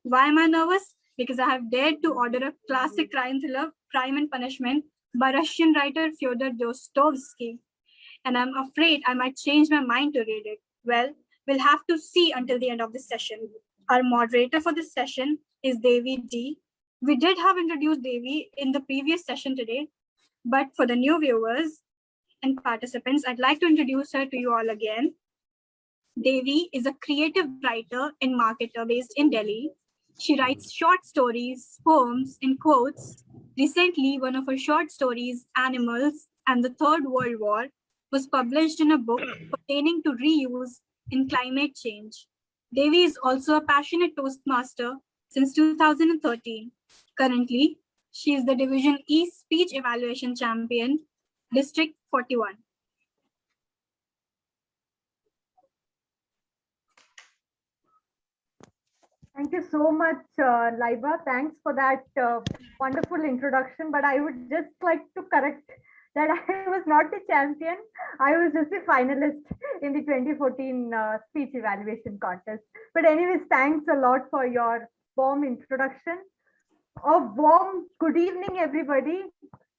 Why am I nervous? Because I have dared to order a classic crime thriller, Crime and Punishment, by Russian writer Fyodor Dostoevsky, and I'm afraid I might change my mind to read it. Well, we'll have to see until the end of this session. Our moderator for this session is Devi D. We did have introduced Devi in the previous session today, but for the new viewers and participants, I'd like to introduce her to you all again. Devi is a creative writer and marketer based in Delhi. She writes short stories, poems, and quotes. Recently, one of her short stories, Animals and the Third World War, was published in a book pertaining to reuse and climate change. Devi is also a passionate Toastmaster since 2013. Currently, she is the Division E Speech Evaluation Champion, District 41. Thank you so much, Laiba. Thanks for that wonderful introduction. But I would just like to correct that I was not the champion. I was just a finalist in the 2014 speech evaluation contest. But anyways, thanks a lot for your warm introduction. A warm good evening, everybody.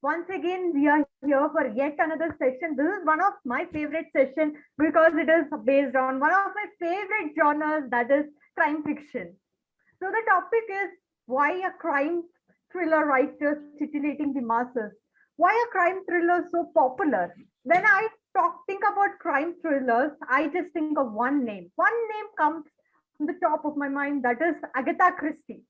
Once again, we are here for yet another session. This is one of my favorite sessions because it is based on one of my favorite genres, that is crime fiction. So the topic is why a crime thriller writer titillating the masses. Why are crime thrillers so popular? When I think about crime thrillers, I just think of one name. One name comes on the top of my mind, that is Agatha Christie.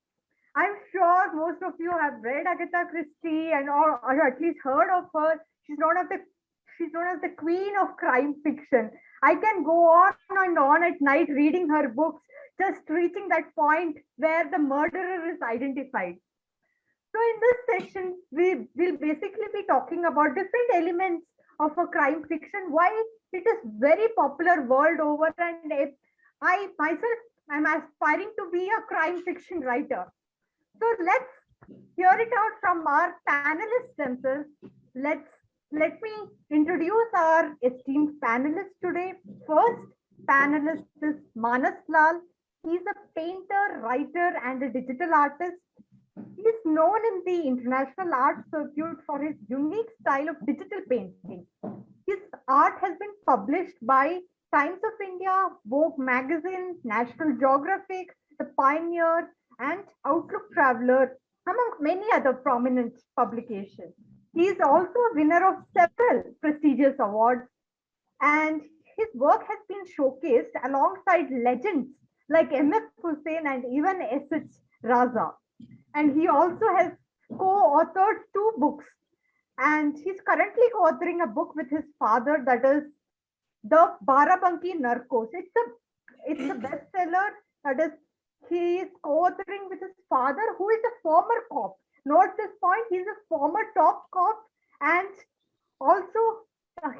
I'm sure most of you have read Agatha Christie and or at least heard of her. She's known as the queen of crime fiction. I can go on and on at night reading her books, just reaching that point where the murderer is identified. So in this session, we will basically be talking about different elements of a crime fiction, why it is very popular world over, and I myself am aspiring to be a crime fiction writer. So let's hear it out from our panelists themselves. Let me introduce our esteemed panelists today. First panelist is Maanas Lal. He's a painter, writer, and a digital artist. He is known in the international art circuit for his unique style of digital painting. His art has been published by Times of India, Vogue magazine, National Geographic, The Pioneer, and Outlook Traveler, among many other prominent publications. He is also a winner of several prestigious awards, and his work has been showcased alongside legends like M.F. Hussain and even S.H. Raza. And he also has co-authored 2 books, and he's currently co-authoring a book with his father, that is The Barabanki Narcos. It's a bestseller. That is, he is co-authoring with his father, who is a former cop. Note this point, he's a former top cop, and also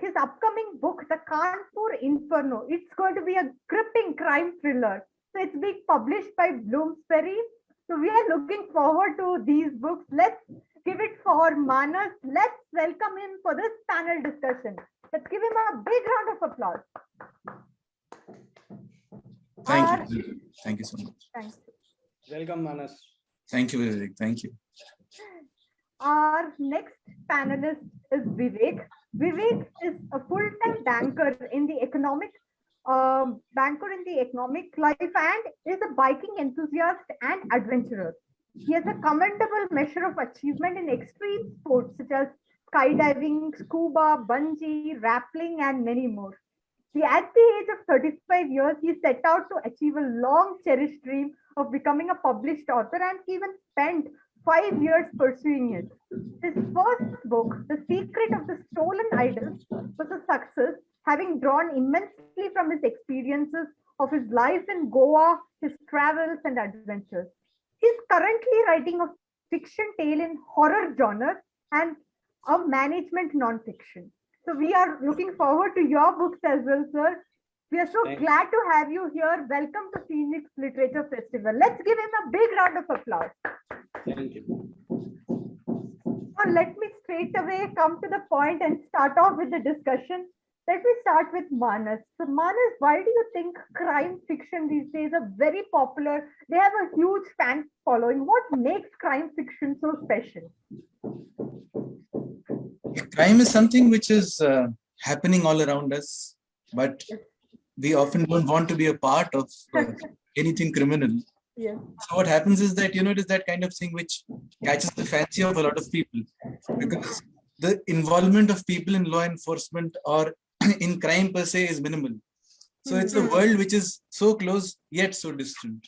his upcoming book, The Kanpur Inferno. It's going to be a gripping crime thriller. So it's being published by Bloomsbury. So we are looking forward to these books. Let's give it for Maanas. Let's welcome him for this panel discussion. Let's give him a big round of applause. Thank you. Thank you so much. Thanks. Welcome, Maanas. Thank you, Vivek. Thank you. Our next panelist is Vivek. Vivek is a full-time banker in the economic life, and is a biking enthusiast and adventurer. He has a commendable measure of achievement in extreme sports such as skydiving, scuba, bungee, rappelling, and many more. At the age of 35 years, he set out to achieve a long cherished dream of becoming a published author, and even spent 5 years pursuing it. His first book, The Secret of the Stolen Idol, was a success, having drawn immensely from his experiences of his life in Goa, his travels and adventures. He's currently writing a fiction tale in horror genre and a management non-fiction. So we are looking forward to your books as well, sir. We are so glad to have you here. Welcome to Phoenix Literature Festival. Let's give him a big round of applause. Thank you. Now let me straight away come to the point and start off with the discussion. Let me start with Manas. So, Manas, why do you think crime fiction these days are very popular? They have a huge fan following. What makes crime fiction so special? Crime is something which is happening all around us, but we often don't want to be a part of anything criminal. Yes. So what happens is that, it is that kind of thing which catches the fancy of a lot of people, because the involvement of people in law enforcement or in crime per se is minimal. So it's a world which is so close yet so distant.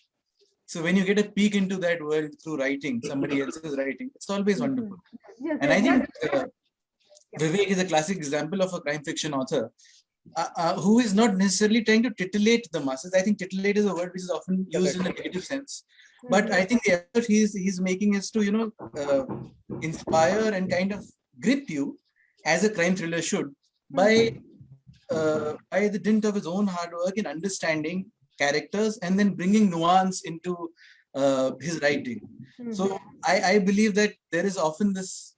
So when you get a peek into that world through writing, somebody else's writing, it's always wonderful. Yes, And I think yes. Vivek is a classic example of a crime fiction author who is not necessarily trying to titillate the masses. I think titillate is a word which is often used in a negative sense. But I think the effort he's making is to, inspire and kind of grip you as a crime thriller should by the dint of his own hard work in understanding characters and then bringing nuance into his writing. So I believe that there is often this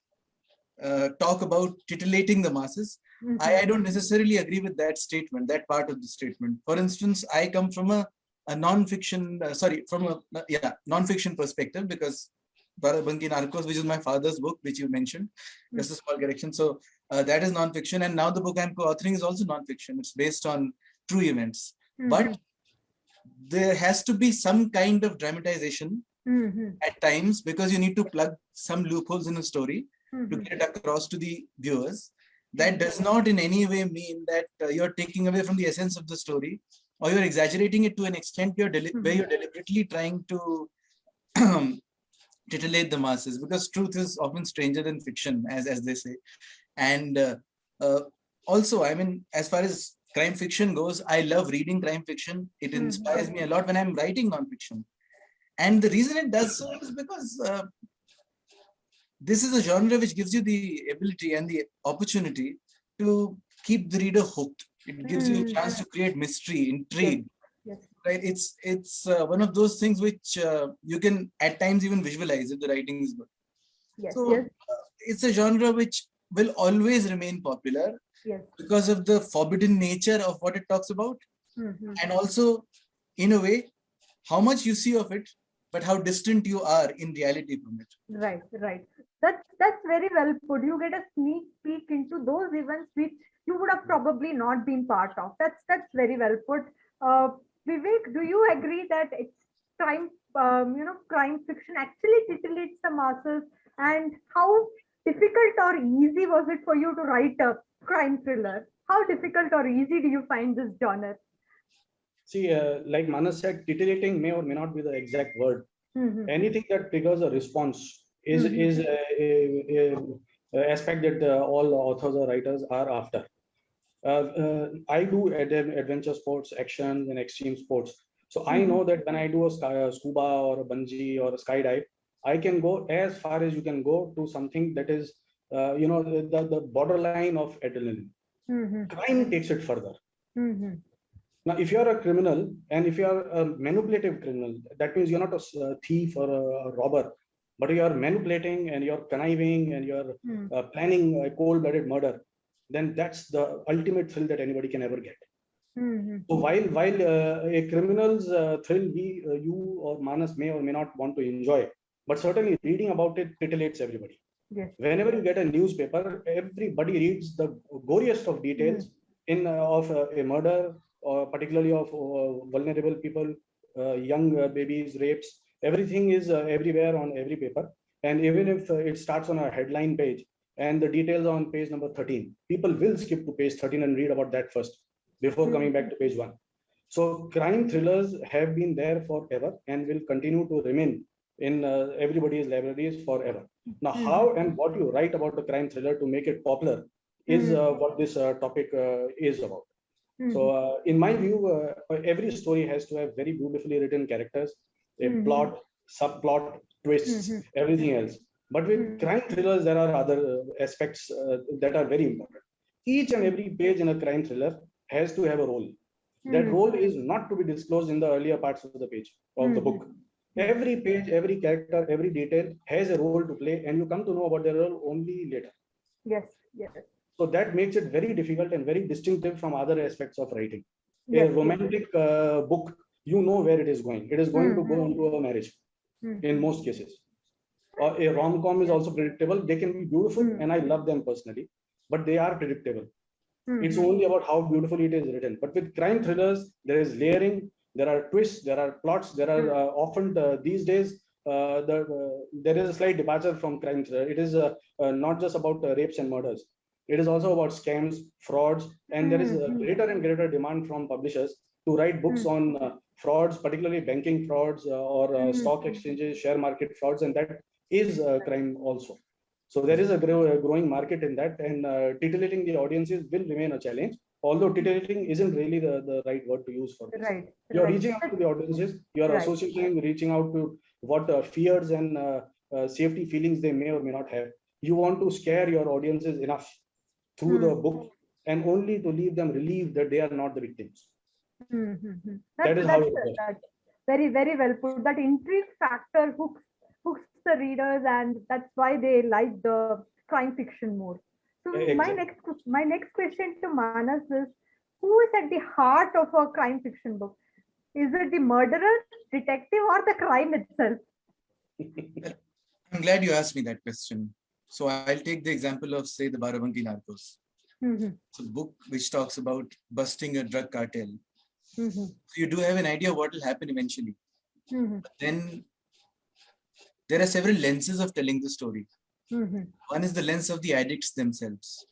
talk about titillating the masses. I don't necessarily agree with that statement, that part of the statement. For instance, I come from a non-fiction, non-fiction perspective, because Barabanki Narcos, which is my father's book, which you mentioned, just a small correction. So that is non-fiction. And now the book I'm co-authoring is also non-fiction. It's based on true events. But there has to be some kind of dramatization at times, because you need to plug some loopholes in a story to get it across to the viewers. That does not in any way mean that you're taking away from the essence of the story, or you're exaggerating it to an extent where you're deliberately trying to titillate the masses, because truth is often stranger than fiction, as they say. And also, I mean, as far as crime fiction goes, I love reading crime fiction. It inspires me a lot when I'm writing non-fiction. And the reason it does so is because this is a genre which gives you the ability and the opportunity to keep the reader hooked. It gives you a chance to create mystery, intrigue. Yes. Right? It's one of those things which you can at times even visualize if the writing is good. Yes. So it's a genre which will always remain popular because of the forbidden nature of what it talks about, and also, in a way, how much you see of it, but how distant you are in reality from it. Right, right. That's very well put. You get a sneak peek into those events which you would have probably not been part of. That's very well put. Vivek, do you agree that it's crime, crime fiction actually titillates the masses? And how difficult or easy was it for you to write a crime thriller? How difficult or easy do you find this genre? See, like Manas said, titillating may or may not be the exact word. Anything that triggers a response is a aspect that all authors or writers are after. I do adventure sports, action, and extreme sports. So I know that when I do a scuba or a bungee or a skydive, I can go as far as you can go to something that is, the borderline of adrenaline. Crime takes it further. Now, if you're a criminal and if you're a manipulative criminal, that means you're not a thief or a robber, but you're manipulating and you're conniving and you're planning a cold-blooded murder, then that's the ultimate thrill that anybody can ever get. So while a criminal's thrill you or Manas may or may not want to enjoy, but certainly reading about it titillates everybody. Yes. Whenever you get a newspaper, everybody reads the goriest of details of a murder, or particularly of vulnerable people, young babies, rapes. Everything is everywhere on every paper. And even if it starts on a headline page and the details are on page number 13, people will skip to page 13 and read about that first before coming back to page 1. So crime thrillers have been there forever and will continue to remain in everybody's libraries forever. Now, how and what you write about the crime thriller to make it popular is what this topic is about. So in my view, every story has to have very beautifully written characters, a plot, subplot, twists, everything else. But with crime thrillers, there are other aspects that are very important. Each and every page in a crime thriller has to have a role. That role is not to be disclosed in the earlier parts of the page of the book. Every page, every character, every detail has a role to play, and you come to know about their role only later. Yes, yes. So that makes it very difficult and very distinctive from other aspects of writing. Yes, A romantic book, you know where it is going. It is going to go into a marriage in most cases. Or a rom-com is also predictable. They can be beautiful, and I love them personally, but they are predictable. It's only about how beautifully it is written. But with crime thrillers, there is layering, there are twists, there are plots, there are often these days there is a slight departure from crime thriller. It is not just about rapes and murders. It is also about scams, frauds, and there is a greater and greater demand from publishers to write books on frauds, particularly banking frauds or stock exchanges, share market frauds, and that is crime also. So there is a growing market in that, and titillating the audiences will remain a challenge. Although titillating isn't really the right word to use for this. Right. You're reaching out to the audiences. You're associating, reaching out to what fears and safety feelings they may or may not have. You want to scare your audiences enough through the book, and only to leave them relieved that they are not the victims. That is how it works. Very, very well put. That intrigue factor hooks the readers, and that's why they like the crime fiction more. So my next question to Manas is, who is at the heart of a crime fiction book? Is it the murderer, detective, or the crime itself? I'm glad you asked me that question. So I'll take the example of, say, the Barabanki Narcos. It's a book which talks about busting a drug cartel. So you do have an idea of what will happen eventually. But then there are several lenses of telling the story. One is the lens of the addicts themselves.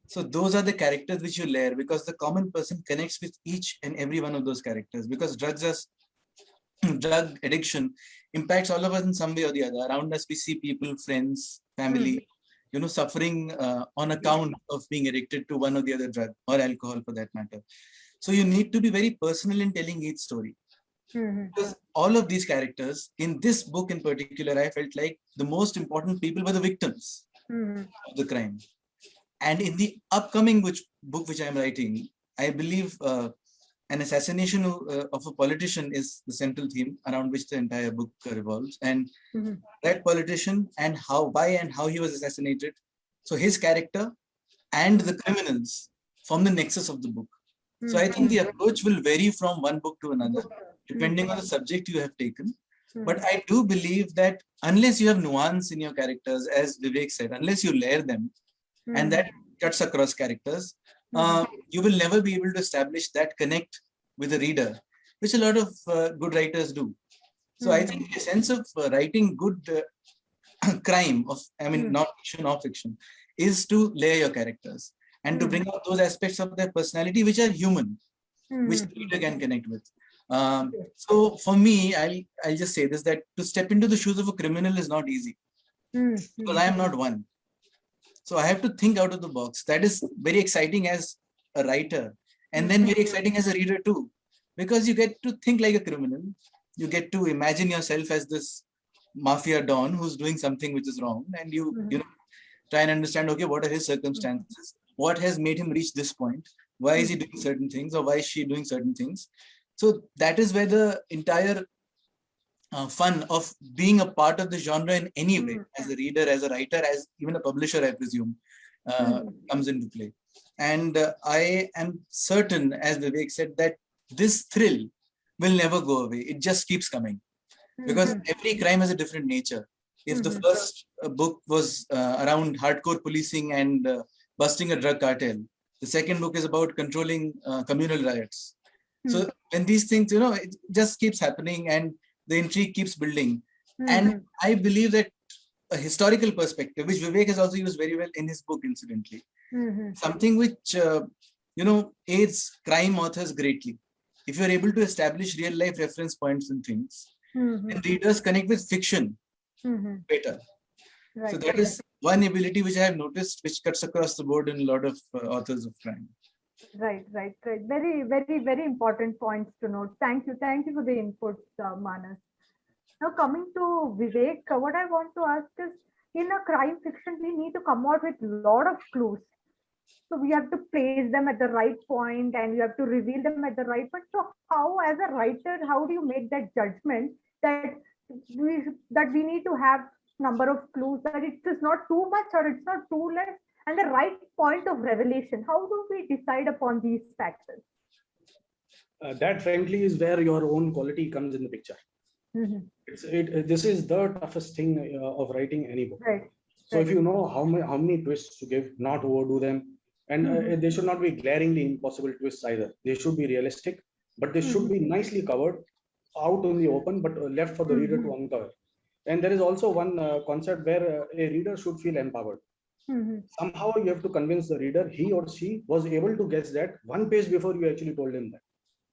So those are the characters which you layer, because the common person connects with each and every one of those characters, because drug addiction impacts all of us in some way or the other. Around us, we see people, friends, family, suffering on account of being addicted to one or the other drug or alcohol for that matter. So you need to be very personal in telling each story. Because all of these characters in this book in particular, I felt like the most important people were the victims of the crime. And in the upcoming book which I am writing, I believe an assassination of a politician is the central theme around which the entire book revolves. And that politician and why and how he was assassinated. So his character and the criminals form the nexus of the book. So I think the approach will vary from one book to another, depending on the subject you have taken. But I do believe that unless you have nuance in your characters, as Vivek said, unless you layer them, and that cuts across characters, you will never be able to establish that connect with the reader, which a lot of good writers do. So I think the sense of writing good crime, not fiction or fiction, is to layer your characters and to bring out those aspects of their personality which are human, which the reader can connect with. So for me, I'll just say this, that to step into the shoes of a criminal is not easy, because I am not one. So I have to think out of the box. That is very exciting as a writer, and then very exciting as a reader too, because you get to think like a criminal. You get to imagine yourself as this mafia don who's doing something which is wrong, and you try and understand, okay, what are his circumstances? What has made him reach this point? Why is he doing certain things, or why is she doing certain things? So that is where the entire fun of being a part of the genre in any way, as a reader, as a writer, as even a publisher, I presume, comes into play. And I am certain, as Vivek said, that this thrill will never go away. It just keeps coming, because every crime has a different nature. If the first book was around hardcore policing and busting a drug cartel, the second book is about controlling communal riots. So when these things, it just keeps happening and the intrigue keeps building. And I believe that a historical perspective, which Vivek has also used very well in his book, incidentally, something which, aids crime authors greatly. If you're able to establish real life reference points and things, then readers connect with fiction better. Right. So that is one ability which I have noticed, which cuts across the board in a lot of authors of crime. Right. Very, very, very important points to note. Thank you for the inputs, Maanas. Now coming to Vivek, what I want to ask is, in a crime fiction, we need to come out with a lot of clues. So we have to place them at the right point, and you have to reveal them at the right point. So how, as a writer, how do you make that judgment that we need to have number of clues, that it is not too much or it's not too less, and the right point of revelation? How do we decide upon these factors? That frankly is where your own quality comes in the picture. This is the toughest thing of writing any book. Right. So if you know how many twists to give, not overdo them, and they should not be glaringly impossible twists either. They should be realistic, but they should be nicely covered out in the open, but left for the reader to uncover. And there is also one concept where a reader should feel empowered. Somehow you have to convince the reader he or she was able to guess that one page before you actually told him that.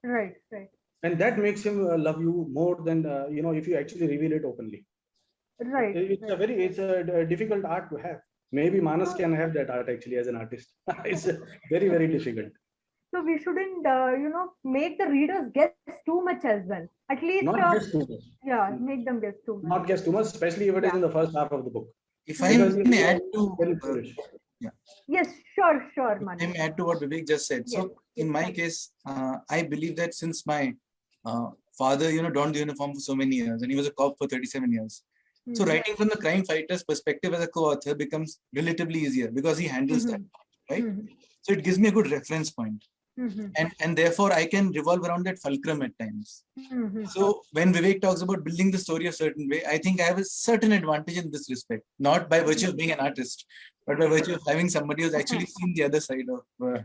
Right, right. And that makes him love you more than if you actually reveal it openly. Right. It's a difficult art to have. Maybe Maanas can have that art actually as an artist. It's very, very difficult. So we shouldn't, make the readers guess too much as well. At least, Not guess too much. Yeah, make them guess too much. Not guess too much, especially if it is in the first half of the book. If I can add to, Yes, sure, Maanas. Let me add to what Vivek just said. So in my case, I believe that since my father, donned the uniform for so many years, and he was a cop for 37 years. So writing from the crime fighter's perspective as a co-author becomes relatively easier because he handles that, right? So it gives me a good reference point. And therefore I can revolve around that fulcrum at times. So when Vivek talks about building the story a certain way, I think I have a certain advantage in this respect, not by virtue of being an artist, but by virtue of having somebody who's actually seen the other side of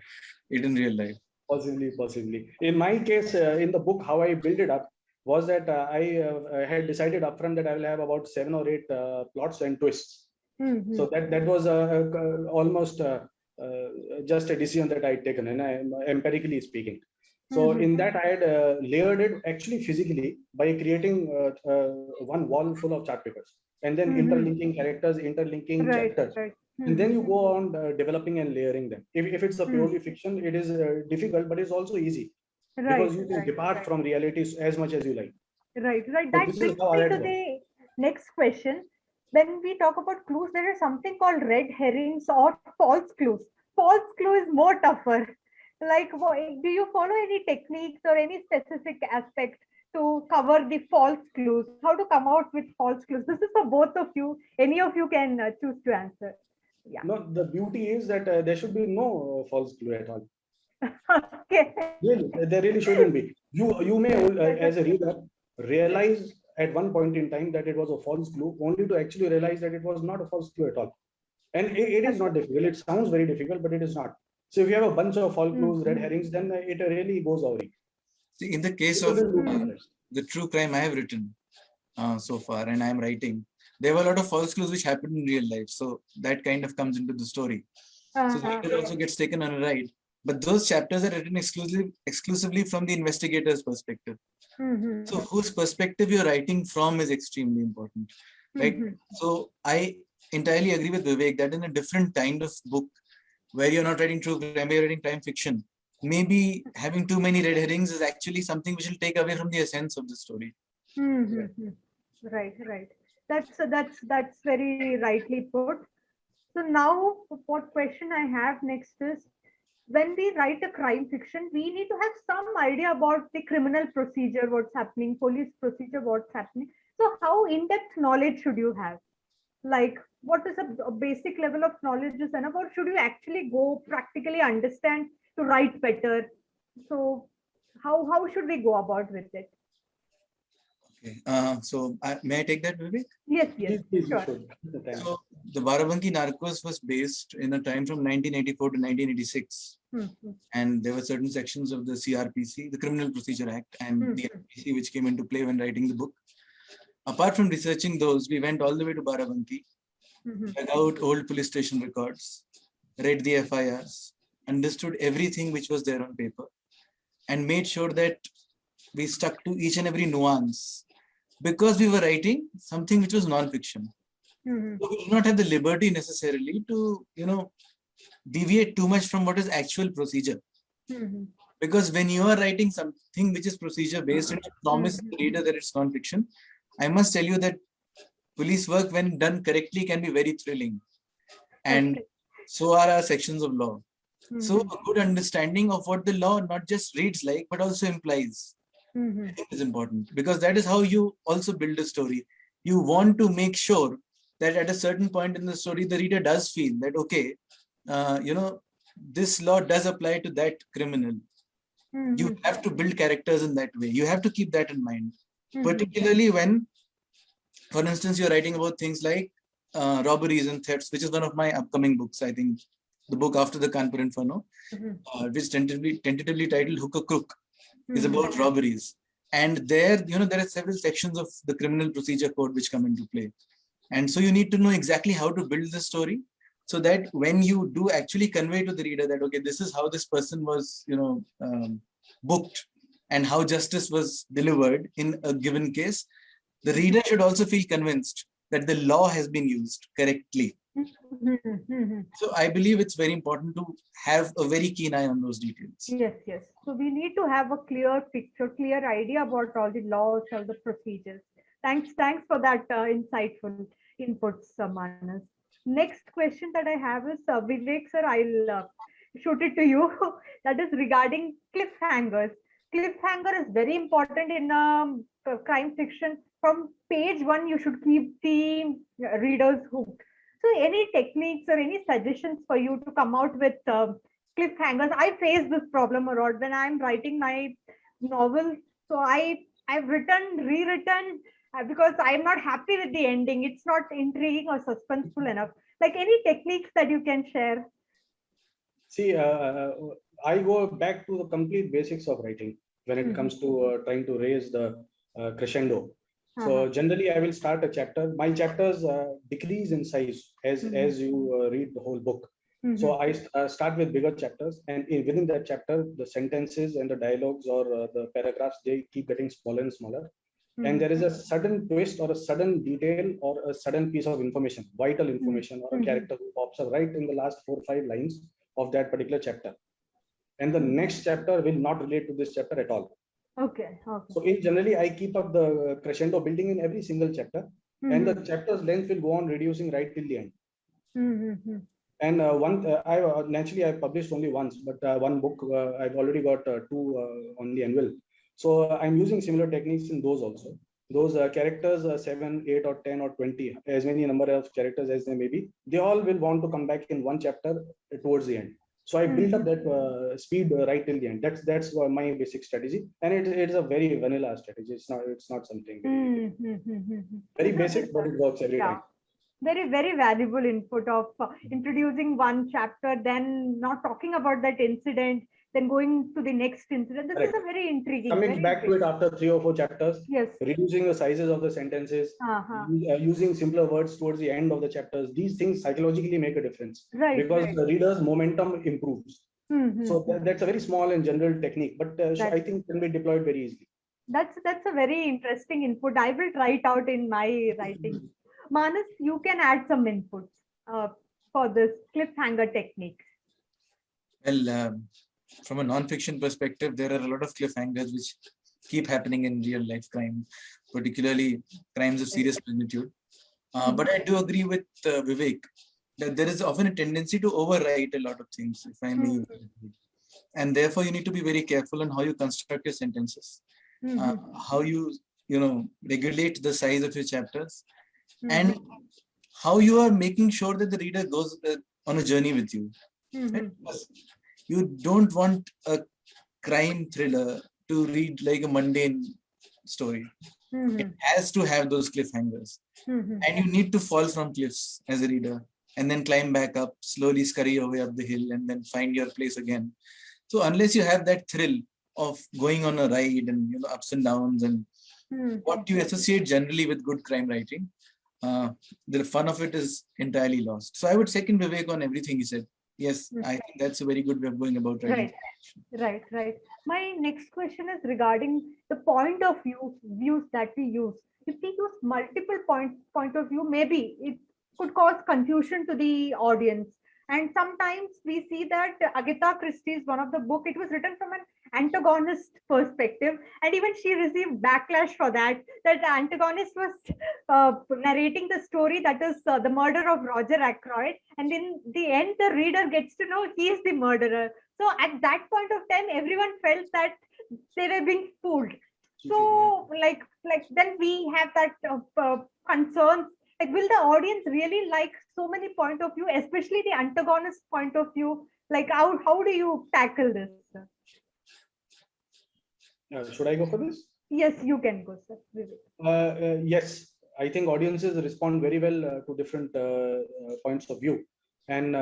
it in real life. Possibly. In my case, in the book, how I build it up was that I had decided upfront that I will have about 7 or 8 plots and twists. So that was almost just a decision that I had taken, and empirically speaking. So in that, I had layered it actually physically by creating one wall full of chart papers, and then interlinking characters, interlinking chapters. Right. And then you go on developing and layering them. If it's a purely fiction, it is difficult, but it's also easy. Because you can depart from realities as much as you like. Right. So That brings me to the next question. When we talk about clues, there is something called red herrings or false clues. False clue is more tougher. Like, do you follow any techniques or any specific aspect to cover the false clues? How to come out with false clues? This is for both of you. Any of you can choose to answer. Yeah. No, the beauty is that there should be no false clue at all. Okay. Really, there really shouldn't be. You may, as a reader, realize at one point in time that it was a false clue, only to actually realize that it was not a false clue at all. And it is not difficult. It sounds very difficult, but it is not. So if you have a bunch of false clues, red herrings, then it really goes awry. See, in the case of the true crime I have written so far, and I am writing, there were a lot of false clues which happened in real life. So that kind of comes into the story. So it also gets taken on a ride. But those chapters are written exclusively from the investigator's perspective. So whose perspective you're writing from is extremely important, right? So I entirely agree with Vivek that in a different kind of book where you're not writing true crime, you're writing crime fiction, maybe having too many red herrings is actually something which will take away from the essence of the story. Right. That's very rightly put. So now, what question I have next is, when we write a crime fiction, we need to have some idea about the criminal procedure, what's happening, police procedure, what's happening. So how in-depth knowledge should you have? Like, what is a basic level of knowledge is enough, or should you actually go practically understand to write better? So how should we go about with it? Okay. So may I take that, Vivek? Yes, sure. So the Barabanki Narcos was based in a time from 1984 to 1986. And there were certain sections of the CRPC, the Criminal Procedure Act, and the FPC, which came into play when writing the book. Apart from researching those, we went all the way to Barabanki, dug out old police station records, read the FIRs, understood everything which was there on paper, and made sure that we stuck to each and every nuance, because we were writing something which was non-fiction. So we do not have the liberty necessarily to, deviate too much from what is actual procedure. Because when you are writing something which is procedure based and you promise the reader that it's non-fiction, I must tell you that police work, when done correctly, can be very thrilling. And so are our sections of law. So a good understanding of what the law not just reads like, but also implies is important, because that is how you also build a story. You want to make sure that at a certain point in the story, the reader does feel that, okay, this law does apply to that criminal. You have to build characters in that way. You have to keep that in mind, particularly when, for instance, you're writing about things like robberies and thefts, which is one of my upcoming books. I think the book after the Kanpur Inferno, which tentatively titled Hook a Crook, is about robberies. And there, there are several sections of the criminal procedure code which come into play. And so you need to know exactly how to build the story, so that when you do actually convey to the reader that, okay, this is how this person was, booked and how justice was delivered in a given case, the reader should also feel convinced that the law has been used correctly. So I believe it's very important to have a very keen eye on those details. Yes, yes. So we need to have a clear picture, clear idea about all the laws, all the procedures. Thanks for that insightful inputs, Maanas. Next question that I have is, Vivek sir, I'll shoot it to you. That is regarding cliffhangers. Cliffhanger is very important in crime fiction. From page 1, you should keep the readers hooked. So any techniques or any suggestions for you to come out with cliffhangers? I face this problem a lot when I'm writing my novel. So I've rewritten because I'm not happy with the ending. It's not intriguing or suspenseful enough. Like any techniques that you can share? See, I go back to the complete basics of writing when it comes to trying to raise the crescendo. So generally, I will start a chapter. My chapters decrease in size as you read the whole book. So I start with bigger chapters, and within that chapter, the sentences and the dialogues or the paragraphs, they keep getting smaller and smaller. And there is a sudden twist or a sudden detail or a sudden piece of information, vital information, or a character who pops up right in the last 4 or 5 lines of that particular chapter. And the next chapter will not relate to this chapter at all. Okay. So generally, I keep up the crescendo building in every single chapter, and the chapter's length will go on reducing right till the end. And I've published only once, but one book I've already got 2 on the anvil. So I'm using similar techniques in those also. Those characters, 7, 8, or 10, or 20, as many number of characters as they may be, they all will want to come back in one chapter towards the end. So I built up that speed right till the end. That's my basic strategy, and it's a very vanilla strategy. It's not something very basic, but it works every time. Very, very valuable input of introducing one chapter, then not talking about that incident, then going to the next incident. This is a very intriguing. Coming back to it after 3 or 4 chapters. Yes. Reducing the sizes of the sentences, using simpler words towards the end of the chapters. These things psychologically make a difference, because the reader's momentum improves. So that's a very small and general technique, but I think can be deployed very easily. That's a very interesting input. I will try it out in my writing. Maanas, you can add some inputs for this cliffhanger technique. Well, from a non-fiction perspective, there are a lot of cliffhangers which keep happening in real life crime, particularly crimes of serious magnitude. But I do agree with Vivek that there is often a tendency to overwrite a lot of things, if I may. And therefore, you need to be very careful on how you construct your sentences, how you regulate the size of your chapters, and how you are making sure that the reader goes on a journey with you. Right? You don't want a crime thriller to read like a mundane story. It has to have those cliffhangers. And you need to fall from cliffs as a reader and then climb back up, slowly scurry your way up the hill and then find your place again. So unless you have that thrill of going on a ride and ups and downs and what you associate generally with good crime writing, the fun of it is entirely lost. So I would second Vivek on everything he said. Yes, I think that's a very good way of going about writing. Right. My next question is regarding the point of views that we use. If we use multiple point of view, maybe it could cause confusion to the audience. And sometimes we see that Agatha Christie's one of the book, it was written from an antagonist perspective, and even she received backlash for that. That the antagonist was narrating the story, that is the murder of Roger Ackroyd, and in the end, the reader gets to know he is the murderer. So at that point of time, everyone felt that they were being fooled. So like then we have that concerns Like, will the audience really like so many point of view, especially the antagonist point of view? Like, how do you tackle this, sir? Should I go for this? Yes, you can go, sir. Yes, I think audiences respond very well to different points of view. And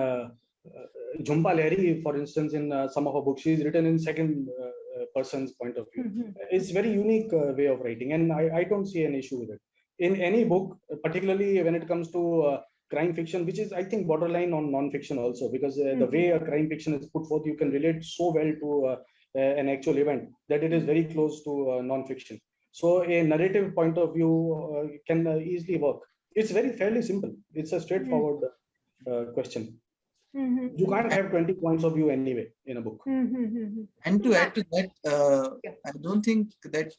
Jhumpa Lahiri, for instance, in some of her books, she is written in second person's point of view. It's very unique way of writing, and I don't see an issue with it. In any book, particularly when it comes to crime fiction, which is, I think, borderline on non-fiction also, because the way a crime fiction is put forth, you can relate so well to an actual event that it is very close to non-fiction. So a narrative point of view can easily work. It's very fairly simple. It's a straightforward question. You can't have 20 points of view anyway in a book. And to add to that, I don't think that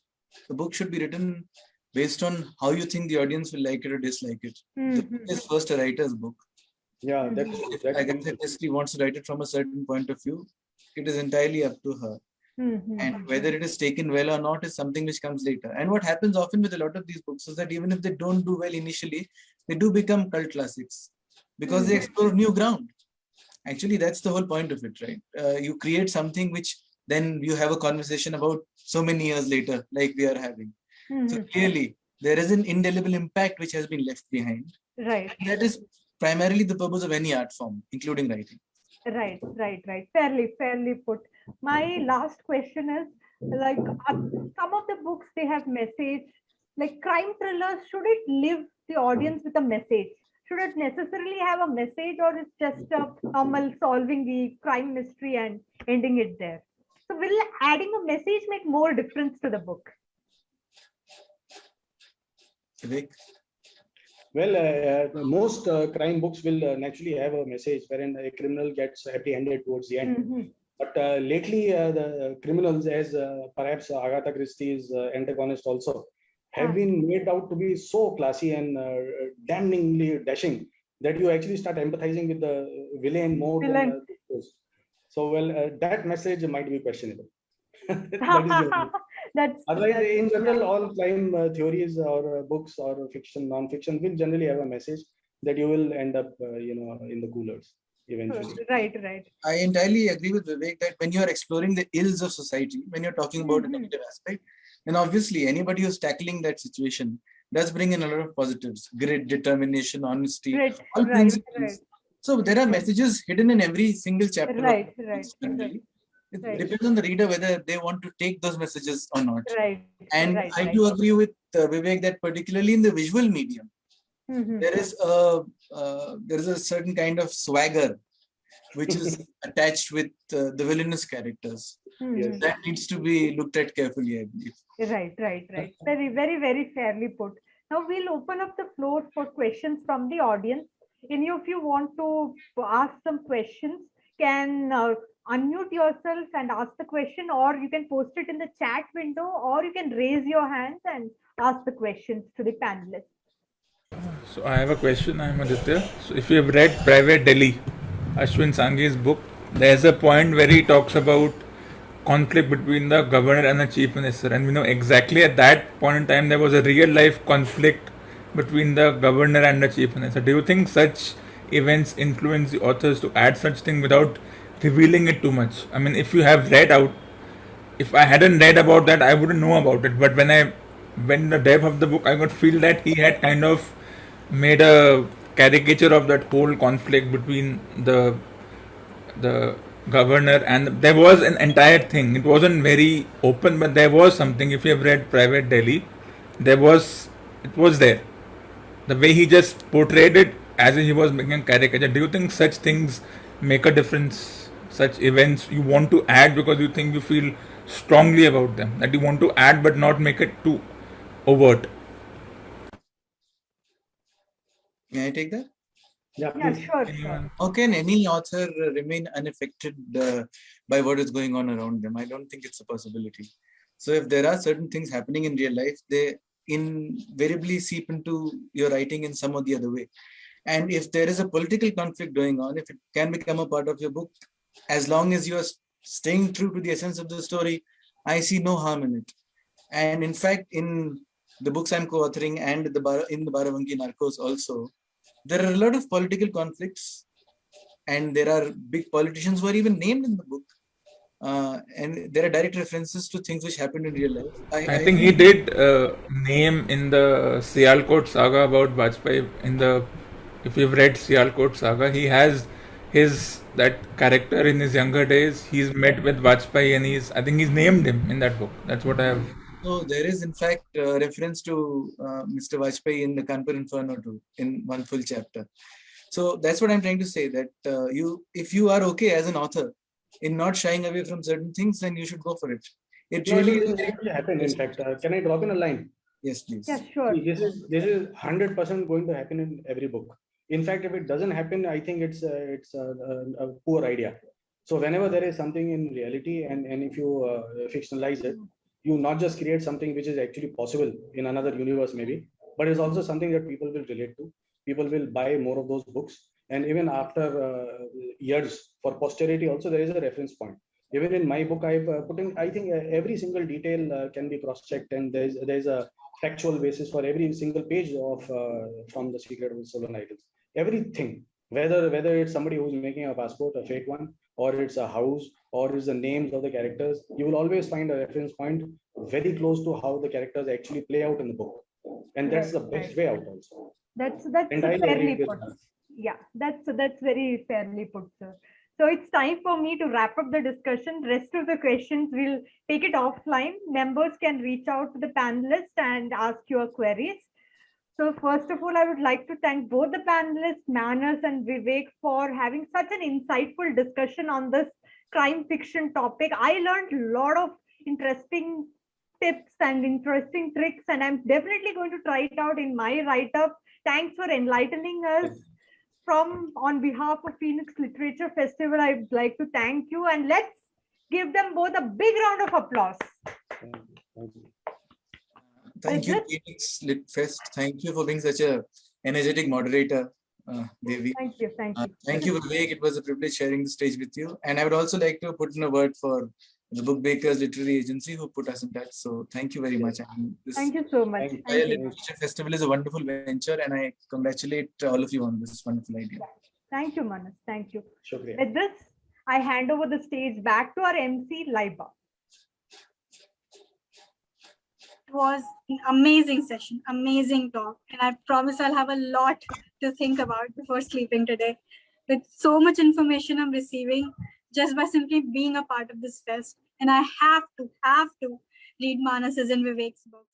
the book should be written based on how you think the audience will like it or dislike it. The book is first a writer's book. Yeah, If Agatha Christie wants to write it from a certain point of view, it is entirely up to her. And whether it is taken well or not is something which comes later. And what happens often with a lot of these books is that even if they don't do well initially, they do become cult classics because they explore new ground. Actually, that's the whole point of it, right? You create something which then you have a conversation about so many years later, like we are having. So clearly, there is an indelible impact which has been left behind. Right. And that is primarily the purpose of any art form, including writing. Right. Fairly put. My last question is, like, some of the books, they have message, like crime thrillers, should it leave the audience with a message? Should it necessarily have a message, or is just a normal solving the crime mystery and ending it there? So will adding a message make more difference to the book? Vivek? Well, most crime books will naturally have a message wherein a criminal gets happy-handed towards the end. But lately, the criminals, as perhaps Agatha Christie's antagonist also, have been made out to be so classy and damningly dashing that you actually start empathizing with the villain more than those. So, well, that message might be questionable. Otherwise, in general, all crime theories or books or fiction, non-fiction will generally have a message that you will end up, in the coolers eventually. Right. I entirely agree with Vivek that when you are exploring the ills of society, when you're talking about a negative aspect, then obviously anybody who's tackling that situation does bring in a lot of positives: grit, determination, honesty, all principles. So there are messages hidden in every single chapter. Right. It depends on the reader whether they want to take those messages or not. And I Right. do agree with Vivek that particularly in the visual medium, there is a certain kind of swagger which is attached with the villainous characters. That needs to be looked at carefully, I believe. Right. Very fairly put. Now we'll open up the floor for questions from the audience. Any of you want to ask some questions, can unmute yourself and ask the question, or you can post it in the chat window, or you can raise your hands and ask the questions to the panelists. So I have a question. I'm Aditya. So if you have read Private Delhi, Ashwin Sanghi's book, there's a point where he talks about conflict between the governor and the chief minister, and we know exactly at that point in time there was a real life conflict between the governor and the chief minister. Do you think such events influence the authors to add such thing without revealing it too much? I mean, if you have read out, if I hadn't read about that, I wouldn't know about it. But when the depth of the book, I could feel that he had kind of made a caricature of that whole conflict between the governor, and there was an entire thing. It wasn't very open, but there was something. If you have read Private Delhi, it was there. The way he just portrayed it as if he was making a caricature. Do you think such things make a difference? Such events you want to add because you think you feel strongly about them, that you want to add but not make it too overt? May I take that? Yeah, sure. How can any author remain unaffected by what is going on around them? I don't think it's a possibility. So if there are certain things happening in real life, they invariably seep into your writing in some or the other way. And if there is a political conflict going on, if it can become a part of your book, as long as you are staying true to the essence of the story, I see no harm in it. And in fact, in the books I'm co-authoring and in the Barabanki Narcos also, there are a lot of political conflicts, and there are big politicians who are even named in the book. And there are direct references to things which happened in real life. I think he did name in the Sialkot saga about Vajpayee. If you've read Sialkot saga, he has that character in his younger days. He's met with Vajpayee, and I think he's named him in that book. That's what I have. So there is in fact reference to Mr. Vajpayee in the Kanpur Inferno too, in one full chapter. So that's what I'm trying to say, that if you are okay as an author in not shying away from certain things, then you should go for it. It really happen. In fact, can I drop in a line? Yes, please. Yeah, sure. See, this is 100% going to happen in every book. In fact, if it doesn't happen, I think it's a poor idea. So whenever there is something in reality, and if you fictionalize it, you not just create something which is actually possible in another universe maybe, but it's also something that people will relate to. People will buy more of those books, and even after years, for posterity also, there is a reference point. Even in my book, I've put in, I think every single detail can be cross-checked, and there's a factual basis for every single page of from The Secret of the Stolen Idols. Everything, whether it's somebody who's making a passport, a fake one, or it's a house, or it's the names of the characters, you will always find a reference point very close to how the characters actually play out in the book, and that's the best way out also. That's fairly put. Yeah, that's very fairly put, sir. So it's time for me to wrap up the discussion. Rest of the questions we'll take it offline. Members can reach out to the panelists and ask your queries. So first of all, I would like to thank both the panelists, Maanas and Vivek, for having such an insightful discussion on this crime fiction topic. I learned a lot of interesting tips and interesting tricks, and I'm definitely going to try it out in my write-up. Thanks for enlightening us. On behalf of Phoenix Literature Festival, I'd like to thank you, and let's give them both a big round of applause. Thank you, Phoenix Litfest. Thank you for being such a energetic moderator, Devi. Thank you. Thank you, Vivek. It was a privilege sharing the stage with you. And I would also like to put in a word for the Bookbakers Literary Agency who put us in touch. So thank you very much. Thank you so much. Literature Festival is a wonderful venture, and I congratulate all of you on this wonderful idea. Thank you, Maanas. Thank you. Shukriya. With this, I hand over the stage back to our MC, Laiba. It was an amazing session, amazing talk, and I promise I'll have a lot to think about before sleeping today. With so much information I'm receiving just by simply being a part of this fest, and I have to read Maanas's and Vivek's books.